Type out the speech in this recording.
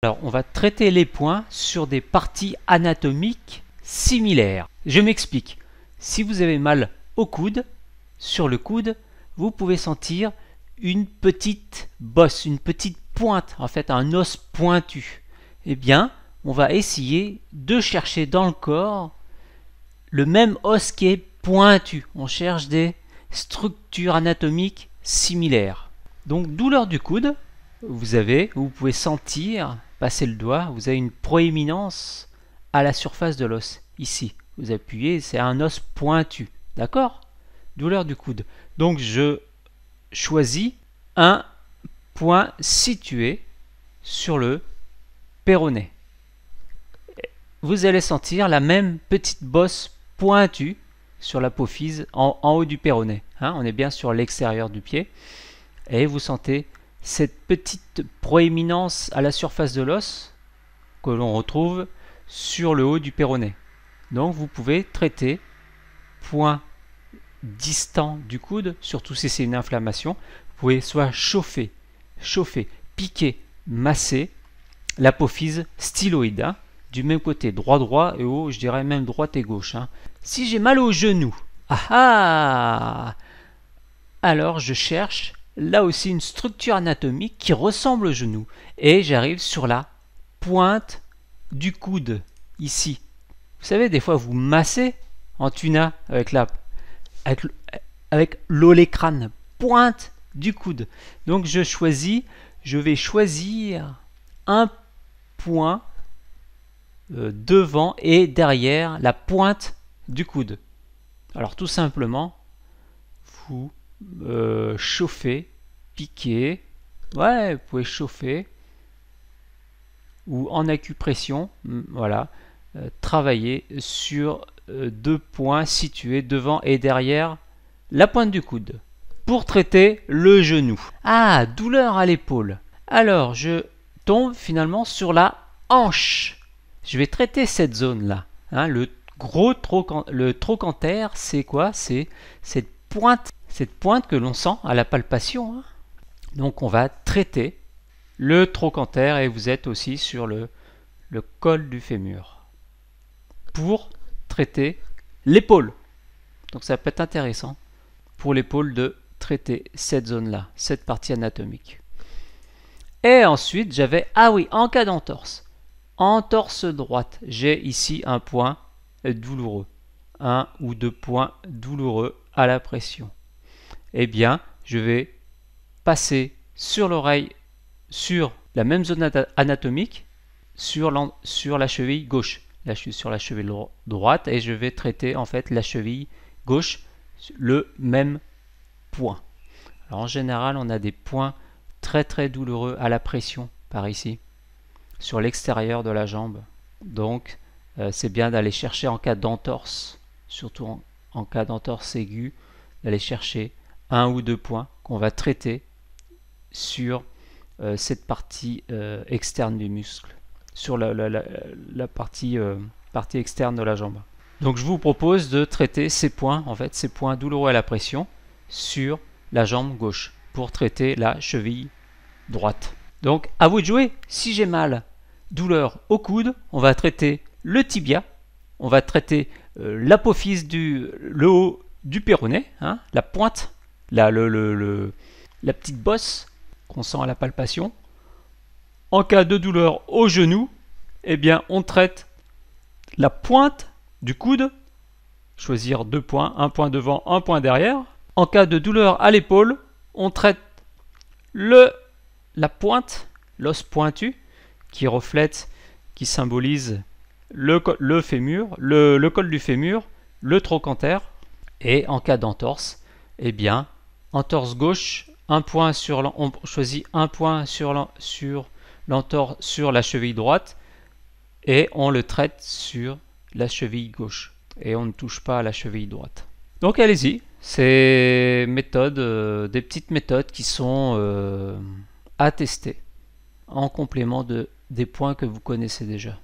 Alors, on va traiter les points sur des parties anatomiques similaires. Je m'explique. Si vous avez mal au coude, sur le coude, vous pouvez sentir une petite bosse, une petite pointe, en fait un os pointu. Eh bien, on va essayer de chercher dans le corps le même os qui est pointu. On cherche des structures anatomiques similaires. Donc, douleur du coude, vous pouvez sentir, passer le doigt, vous avez une proéminence à la surface de l'os. Ici, vous appuyez, c'est un os pointu. D'accord? Douleur du coude. Donc, je choisis un point situé sur le péroné. Vous allez sentir la même petite bosse pointue sur l'apophyse en haut du péroné. Hein, on est bien sur l'extérieur du pied. Et vous sentez cette petite proéminence à la surface de l'os que l'on retrouve sur le haut du péroné. Donc vous pouvez traiter point distant du coude, surtout si c'est une inflammation. Vous pouvez soit chauffer, piquer, masser l'apophyse styloïde, hein, du même côté, droit et haut, je dirais même droite et gauche. Hein. Si j'ai mal au genou, alors je cherche là aussi une structure anatomique qui ressemble au genou. Et j'arrive sur la pointe du coude, ici. Vous savez, des fois vous massez en tuna avec l'olécrane, pointe du coude. Donc je vais choisir un point devant et derrière la pointe du coude. Alors tout simplement, vous chauffez, piquez, vous pouvez chauffer, ou en acupression, voilà, travailler sur deux points situés devant et derrière la pointe du coude. Pour traiter le genou. Douleur à l'épaule. Alors, je tombe finalement sur la hanche. Je vais traiter cette zone-là. Hein, le trochanter, c'est quoi? C'est cette pointe que l'on sent à la palpation. Hein. Donc, on va traiter le trochanter et vous êtes aussi sur le col du fémur. Pour traiter l'épaule. Donc, ça peut être intéressant pour l'épaule de traiter cette zone-là, cette partie anatomique. Et ensuite, j'avais, en cas d'entorse. Entorse droite, j'ai ici un point douloureux. Un ou deux points douloureux à la pression. Eh bien, je vais passer sur l'oreille, sur la même zone anatomique, sur la cheville gauche. Là, je suis sur la cheville droite et je vais traiter en fait la cheville gauche, le même point. Alors, en général, on a des points très très douloureux à la pression par ici, sur l'extérieur de la jambe. Donc, c'est bien d'aller chercher en cas d'entorse, surtout en cas d'entorse aiguë, d'aller chercher un ou deux points qu'on va traiter sur cette partie externe du muscle, sur la partie externe de la jambe. Donc je vous propose de traiter ces points, ces points douloureux à la pression, sur la jambe gauche, pour traiter la cheville droite. Donc à vous de jouer. Si j'ai mal, douleur au coude, on va traiter le tibia, on va traiter l'apophyse le haut du péroné, hein, la pointe, la petite bosse qu'on sent à la palpation. En cas de douleur au genou, eh bien on traite la pointe du coude, choisir deux points, un point devant, un point derrière. En cas de douleur à l'épaule, on traite la pointe, l'os pointu, qui symbolise le fémur, le col du fémur, le trochanter. Et en cas d'entorse, eh bien, entorse gauche, on choisit un point sur l'entorse sur la cheville droite et on le traite sur la cheville gauche. Et on ne touche pas à la cheville droite. Donc allez-y, c'est des petites méthodes qui sont à tester en complément des points que vous connaissez déjà.